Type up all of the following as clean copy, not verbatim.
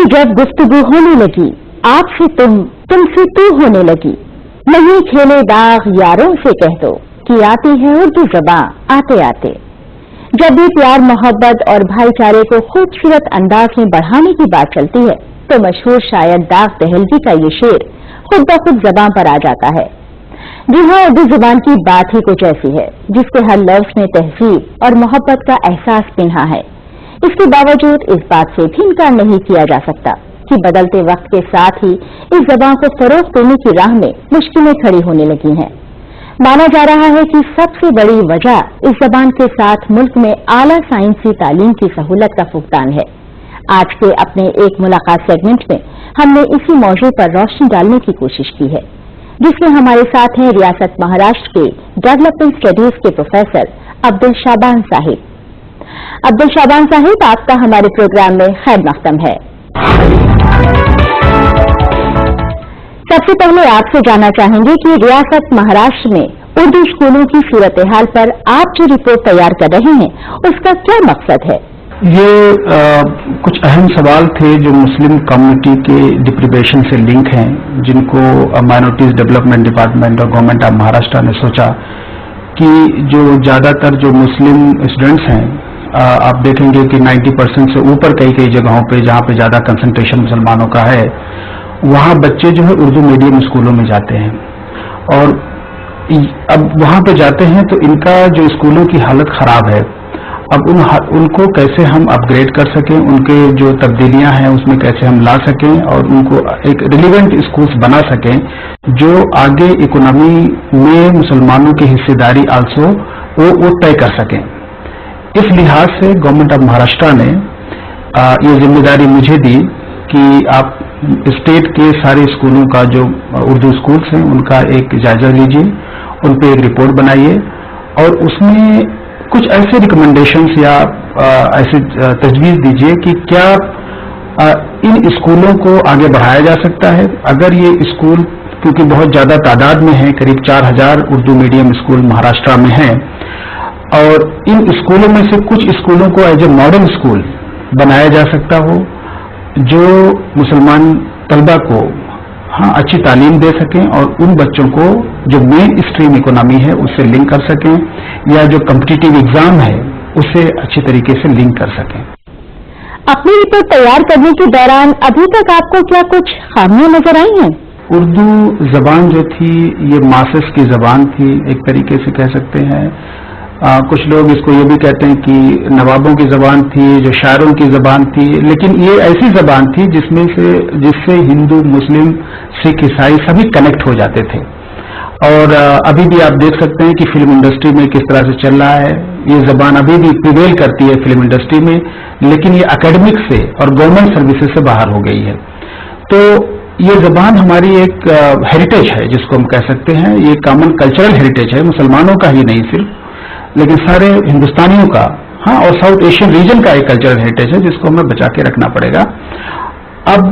जब गुफ्तगू होने लगी, आपसे तुमसे तू होने लगी, नहीं खेले दाग यारों से कह दो कि आती है उर्दू ज़बां आते आते। जब भी प्यार मोहब्बत और भाईचारे को खूबसूरत अंदाज में बढ़ाने की बात चलती है तो मशहूर शायर दाग दहलवी का ये शेर खुद ब खुद ज़बां पर आ जाता है। जी हाँ, उर्दू ज़बान की बात ही कुछ ऐसी है जिसके हर लफ्ज़ में तहजीब और मोहब्बत का एहसास पिन्हा है। इसके बावजूद इस बात से भी इनकार नहीं किया जा सकता कि बदलते वक्त के साथ ही इस ज़बान को फरोग देने की राह में मुश्किलें खड़ी होने लगी हैं। माना जा रहा है कि सबसे बड़ी वजह इस ज़बान के साथ मुल्क में आला साइंसी तालीम की सहूलत का फुकदान है। आज के अपने एक मुलाकात सेगमेंट में हमने इसी मौजू पर रोशनी डालने की कोशिश की है, जिसमें हमारे साथ हैं रियासत महाराष्ट्र के डेवलपमेंट स्टडीज के प्रोफेसर अब्दुल शाबान साहिब। अब्दुल शाबान साहिब, आपका हमारे प्रोग्राम में खैर मक़दम है। सबसे पहले आपसे जानना चाहेंगे कि रियासत महाराष्ट्र में उर्दू स्कूलों की सूरत हाल पर आप जो रिपोर्ट तैयार कर रहे हैं उसका क्या मकसद है? ये कुछ अहम सवाल थे जो मुस्लिम कम्युनिटी के डिप्रिवेशन से लिंक हैं, जिनको माइनॉरिटीज डेवलपमेंट डिपार्टमेंट और गवर्नमेंट ऑफ महाराष्ट्र ने सोचा कि जो ज़्यादातर जो मुस्लिम स्टूडेंट्स हैं, आप देखेंगे कि 90% से ऊपर कई जगहों पे जहाँ पे ज़्यादा कंसंट्रेशन मुसलमानों का है, वहाँ बच्चे जो है उर्दू मीडियम स्कूलों में जाते हैं। और अब वहाँ पे जाते हैं तो इनका जो स्कूलों की हालत ख़राब है। अब उनको कैसे हम अपग्रेड कर सकें, उनके जो तब्दीलियां हैं उसमें कैसे हम ला सकें और उनको एक रिलेवेंट स्कूल्स बना सकें जो आगे इकोनॉमी में मुसलमानों की हिस्सेदारी आल्सो वो तय कर सकें। इस लिहाज से गवर्नमेंट ऑफ महाराष्ट्र ने ये जिम्मेदारी मुझे दी कि आप स्टेट के सारे स्कूलों का जो उर्दू स्कूल्स हैं उनका एक जायजा लीजिए, उन पर एक रिपोर्ट बनाइए और उसमें कुछ ऐसे रिकमेंडेशंस या ऐसे तजवीज़ दीजिए कि क्या इन स्कूलों को आगे बढ़ाया जा सकता है। अगर ये स्कूल, क्योंकि बहुत ज़्यादा तादाद में है, करीब 4000 उर्दू मीडियम स्कूल महाराष्ट्र में हैं, और इन स्कूलों में से कुछ स्कूलों को एज ए मॉडर्न स्कूल बनाया जा सकता हो जो मुसलमान तलबा को अच्छी तालीम दे सकें और उन बच्चों को जो मेन स्ट्रीम इकोनॉमी है उससे लिंक कर सकें या जो कॉम्पिटिटिव एग्जाम है उससे अच्छी तरीके से लिंक कर सकें। अपनी रिपोर्ट तैयार करने के दौरान अभी तक आपको क्या कुछ खामियां नजर आई हैं? उर्दू जबान जो थी ये मासेस की जबान थी, एक तरीके से कह सकते हैं। कुछ लोग इसको ये भी कहते हैं कि नवाबों की जबान थी, जो शायरों की जबान थी, लेकिन ये ऐसी जबान थी जिससे हिंदू, मुस्लिम, सिख, ईसाई सभी कनेक्ट हो जाते थे। और अभी भी आप देख सकते हैं कि फिल्म इंडस्ट्री में किस तरह से चल रहा है। ये जबान अभी भी प्रिवेल करती है फिल्म इंडस्ट्री में, लेकिन ये एकेडमिक से और गवर्नमेंट सर्विसेज से बाहर हो गई है। तो ये जबान हमारी एक हेरिटेज है जिसको हम कह सकते हैं, ये कॉमन कल्चरल हेरिटेज है, मुसलमानों का ही नहीं सिर्फ, लेकिन सारे हिंदुस्तानियों का, और साउथ एशियन रीजन का एक कल्चरल हेरिटेज है जिसको हमें बचा के रखना पड़ेगा। अब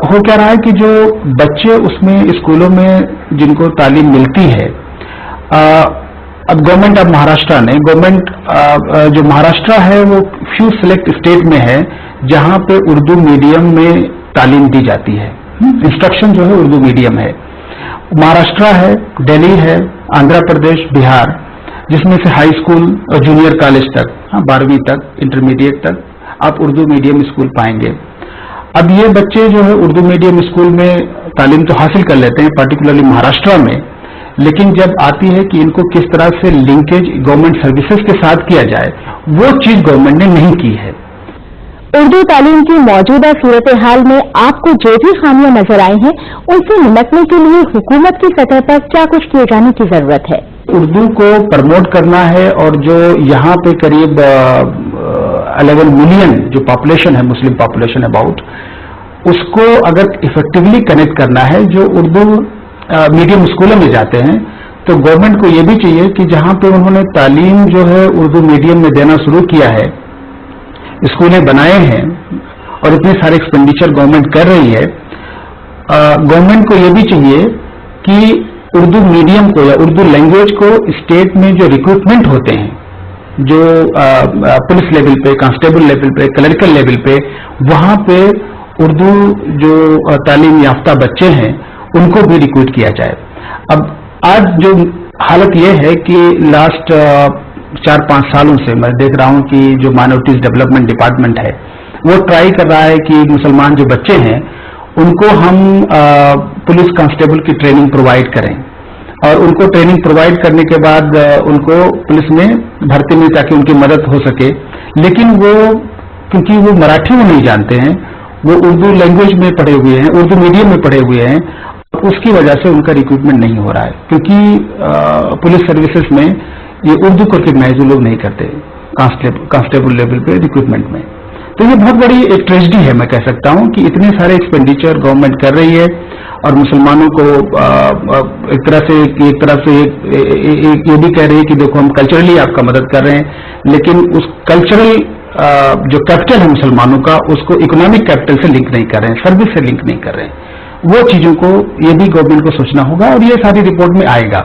हो क्या रहा है कि जो बच्चे उसमें स्कूलों में जिनको तालीम मिलती है, अब गवर्नमेंट ऑफ महाराष्ट्र ने, जो महाराष्ट्र है वो फ्यू सिलेक्ट स्टेट में है जहां पे उर्दू मीडियम में तालीम दी जाती है, इंस्ट्रक्शन जो है उर्दू मीडियम है। महाराष्ट्र है, दिल्ली है, आंध्र प्रदेश, बिहार, जिसमें से हाई स्कूल और जूनियर कॉलेज तक, 12वीं तक, इंटरमीडिएट तक आप उर्दू मीडियम स्कूल पाएंगे। अब ये बच्चे जो है उर्दू मीडियम स्कूल में तालीम तो हासिल कर लेते हैं, पर्टिकुलरली महाराष्ट्र में, लेकिन जब आती है कि इनको किस तरह से लिंकेज गवर्नमेंट सर्विसेज के साथ किया जाए, वो चीज गवर्नमेंट ने नहीं की है। उर्दू तालीम की मौजूदा सूरत हाल में आपको जो भी खामियां नजर आई हैं, उनसे निपटने के लिए हुकूमत की सतह पर क्या कुछ किए जाने की जरूरत है? उर्दू को प्रमोट करना है और जो यहाँ पे करीब 11 मिलियन जो पॉपुलेशन है, मुस्लिम पॉपुलेशन अबाउट, उसको अगर इफेक्टिवली कनेक्ट करना है जो उर्दू मीडियम स्कूलों में जाते हैं, तो गवर्नमेंट को ये भी चाहिए कि जहाँ पे उन्होंने तालीम जो है उर्दू मीडियम में देना शुरू किया है, स्कूलें बनाए हैं और इतने सारे एक्सपेंडिचर गवर्नमेंट कर रही है, गवर्नमेंट को ये भी चाहिए कि उर्दू मीडियम को या उर्दू लैंग्वेज को स्टेट में जो रिक्रूटमेंट होते हैं, जो पुलिस लेवल पे, कांस्टेबल लेवल पे, क्लरिकल लेवल पे, वहां पे उर्दू जो तालीम याफ्ता बच्चे हैं उनको भी रिक्रूट किया जाए। अब आज जो हालत ये है कि लास्ट 4-5 सालों से मैं देख रहा हूं कि जो माइनॉरिटीज डेवलपमेंट डिपार्टमेंट है वो ट्राई कर रहा है कि मुसलमान जो बच्चे हैं उनको हम पुलिस कांस्टेबल की ट्रेनिंग प्रोवाइड करें और उनको ट्रेनिंग प्रोवाइड करने के बाद उनको पुलिस में भर्ती में ताकि उनकी मदद हो सके। लेकिन वो क्योंकि वो मराठी में नहीं जानते हैं, वो उर्दू लैंग्वेज में पढ़े हुए हैं, उर्दू मीडियम में पढ़े हुए हैं, उसकी वजह से उनका रिक्रूटमेंट नहीं हो रहा है क्योंकि पुलिस सर्विसेज में ये उर्दू को रिकग्नाइज लोग नहीं करते कांस्टेबल लेवल पे रिक्रूटमेंट में। तो ये बहुत बड़ी एक ट्रेजेडी है, मैं कह सकता हूं कि इतने सारे एक्सपेंडिचर गवर्नमेंट कर रही है और मुसलमानों को एक तरह से ये भी कह रही है कि देखो हम कल्चरली आपका मदद कर रहे हैं, लेकिन उस कल्चरल जो कैपिटल है मुसलमानों का उसको इकोनॉमिक कैपिटल से लिंक नहीं कर रहे हैं, सर्विस से लिंक नहीं कर रहे हैं। वो चीजों को ये भी गवर्नमेंट को सोचना होगा और ये सारी रिपोर्ट में आएगा।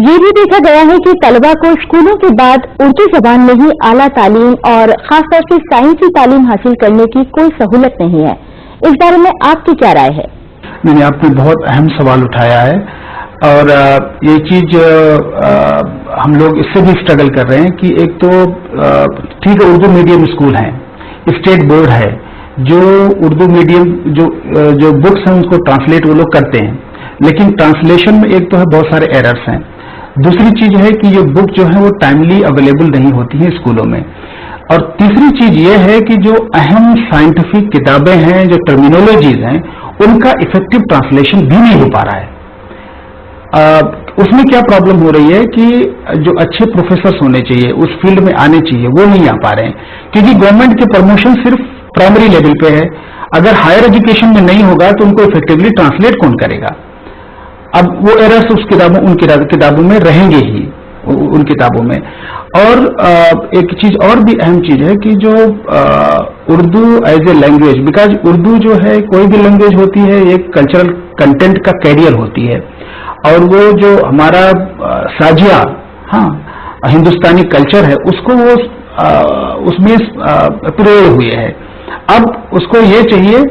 ये भी देखा गया है कि तलबा को स्कूलों के बाद उर्दू जबान में ही आला तालीम और खासतौर से साइंसी तालीम हासिल करने की कोई सहूलत नहीं है। इस बारे में आपकी क्या राय है? मैंने आपने बहुत अहम सवाल उठाया है और ये चीज हम लोग इससे भी स्ट्रगल कर रहे हैं कि एक तो ठीक है उर्दू मीडियम स्कूल हैं, स्टेट बोर्ड है जो उर्दू मीडियम जो बुक्स हैं उनको ट्रांसलेट वो लोग करते हैं, लेकिन ट्रांसलेशन में एक तो है बहुत सारे एरर्स हैं। दूसरी चीज है कि ये बुक जो है वो टाइमली अवेलेबल नहीं होती है स्कूलों में, और तीसरी चीज ये है कि जो अहम साइंटिफिक किताबें हैं, जो टर्मिनोलॉजीज हैं, उनका इफेक्टिव ट्रांसलेशन भी नहीं हो पा रहा है। उसमें क्या प्रॉब्लम हो रही है कि जो अच्छे प्रोफेसर्स होने चाहिए, उस फील्ड में आने चाहिए, वो नहीं आ पा रहे हैं क्योंकि गवर्नमेंट के प्रमोशन सिर्फ प्राइमरी लेवल पे है। अगर हायर एजुकेशन में नहीं होगा तो उनको इफेक्टिवली ट्रांसलेट कौन करेगा? अब वो एरर्स उन किताबों में रहेंगे ही, उन किताबों में। और एक चीज और भी अहम चीज है कि जो Urdu as a language, because Urdu जो है कोई भी लैंग्वेज होती है एक कल्चरल कंटेंट का कैरियर होती है, और वो जो हमारा साजिया हिंदुस्तानी कल्चर है उसको वो उसमें पिरोए हुए है। अब उसको ये चाहिए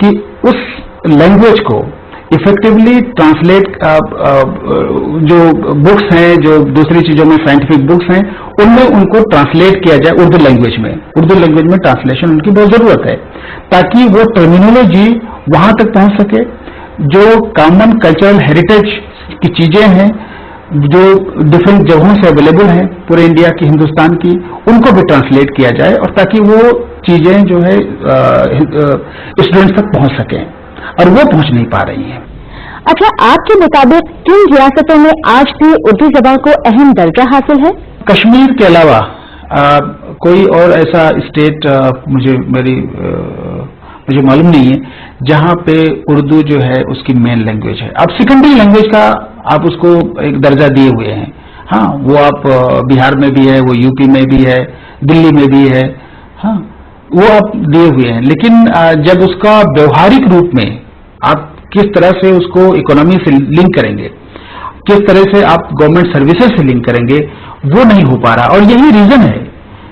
कि उस लैंग्वेज को इफेक्टिवली ट्रांसलेट, जो बुक्स हैं, जो दूसरी चीजों में साइंटिफिक बुक्स हैं, उनमें उनको ट्रांसलेट किया जाए उर्दू लैंग्वेज में। उर्दू लैंग्वेज में ट्रांसलेशन उनकी बहुत जरूरत है ताकि वो टर्मिनोलॉजी वहां तक पहुंच सके, जो कॉमन कल्चरल हेरिटेज की चीजें हैं जो डिफरेंट जगहों से अवेलेबल हैं पूरे इंडिया की, हिंदुस्तान की, उनको भी ट्रांसलेट किया जाए और ताकि वो चीजें जो है स्टूडेंट्स तक पहुंच सकें, और वो पहुंच नहीं पा रही हैं। अच्छा, आपके मुताबिक किन रियासतों में आज भी उर्दू ज़बान को अहम दर्जा हासिल है? कश्मीर के अलावा कोई और ऐसा स्टेट मुझे मालूम नहीं है जहां पे उर्दू जो है उसकी मेन लैंग्वेज है। अब सेकेंडरी लैंग्वेज का आप उसको एक दर्जा दिए हुए हैं, हाँ, वो आप बिहार में भी है, वो यूपी में भी है, दिल्ली में भी है, हाँ, वो आप दिए हुए हैं। लेकिन जब उसका व्यवहारिक रूप में आप किस तरह से उसको इकोनॉमी से लिंक करेंगे, किस तरह से आप गवर्नमेंट सर्विसेज से लिंक करेंगे, वो नहीं हो पा रहा। और यही रीजन है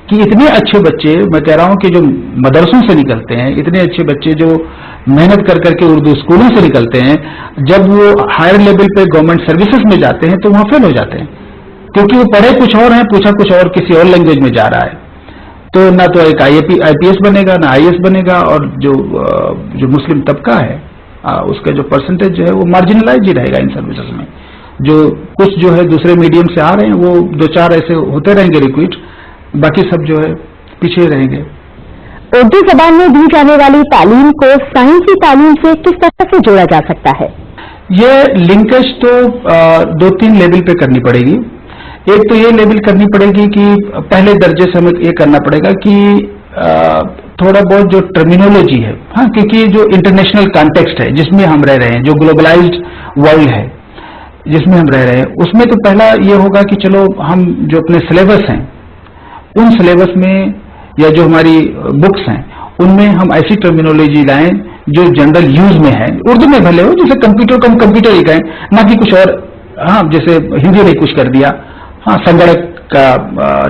कि इतने अच्छे बच्चे, मैं कह रहा हूं कि जो मदरसों से निकलते हैं, इतने अच्छे बच्चे जो मेहनत कर करके उर्दू स्कूलों से निकलते हैं, जब वो हायर लेवल पे गवर्नमेंट सर्विसेज में जाते हैं तो वहां फेल हो जाते हैं क्योंकि वो पढ़े कुछ और हैं, पूछा कुछ और, किसी और लैंग्वेज में जा रहा है। तो ना तो एक आईपीएस बनेगा, ना आईएएस बनेगा, और जो मुस्लिम तबका है उसका जो परसेंटेज जो है वो मार्जिनलाइज ही रहेगा इन सर्विसेज में। जो कुछ जो है दूसरे मीडियम से आ रहे हैं वो 2-4 ऐसे होते रहेंगे रिक्रूट, बाकी सब जो है पीछे रहेंगे। उर्दू ज़बान में दी जाने वाली तालीम को साइंसी तालीम से किस तरह से जोड़ा जा सकता है? ये लिंकेज तो 2-3 लेवल पे करनी पड़ेगी। एक तो ये लेवल करनी पड़ेगी कि पहले दर्जे से हमें ये करना पड़ेगा कि थोड़ा बहुत जो टर्मिनोलॉजी है, हाँ, क्योंकि जो इंटरनेशनल कॉन्टेक्स्ट है जिसमें हम रह रहे हैं, जो ग्लोबलाइज्ड वर्ल्ड है जिसमें हम रह रहे हैं, उसमें तो पहला ये होगा कि चलो हम जो अपने सिलेबस हैं उन सिलेबस में या जो हमारी बुक्स हैं उनमें हम ऐसी टर्मिनोलॉजी लाएं जो जनरल यूज में है, उर्दू में भले हो, जैसे कंप्यूटर को हम कंप्यूटर ही कहें, ना कि कुछ और, हाँ, जैसे हिंदी ने कुछ कर दिया, हाँ, संगणक का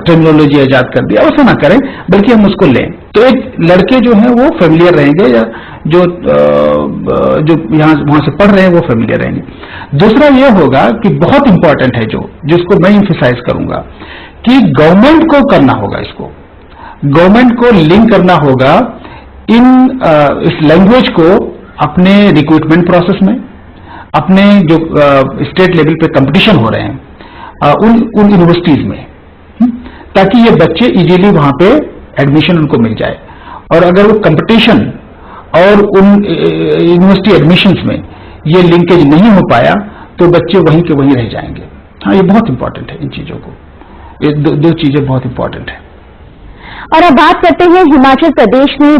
टर्मिनोलॉजी ईजाद कर दिया, वैसा ना करें, बल्कि हम उसको लें। تو ایک لڑکے جو ہیں وہ فیملیئر رہیں گے، یا جو وہاں سے پڑھ رہے ہیں وہ فیملیئر رہیں گے. دوسرا یہ ہوگا کہ بہت امپورٹنٹ ہے جس کو میں ایمفیسائز کروں گا کہ گورنمنٹ کو کرنا ہوگا، گورنمنٹ کو لنک کرنا ہوگا اس لینگویج کو اپنے ریکروٹمنٹ پروسیس میں، اپنے جو اسٹیٹ لیول پہ کمپٹیشن ہو رہے ہیں ان یونیورسٹیز میں، تاکہ یہ بچے ایزیلی وہاں پہ ایڈمیشن ان کو مل جائے. اور اگر وہ کمپٹیشن اور ان یونیورسٹی ایڈمیشنز میں یہ لنکیج نہیں ہو پایا تو بچے وہیں کے وہیں رہ جائیں گے. ہاں، یہ بہت امپورٹنٹ ہے. ان چیزوں کو، یہ دو چیزیں بہت امپورٹنٹ ہیں. اور اب بات کرتے ہیں ہماچل پردیش میں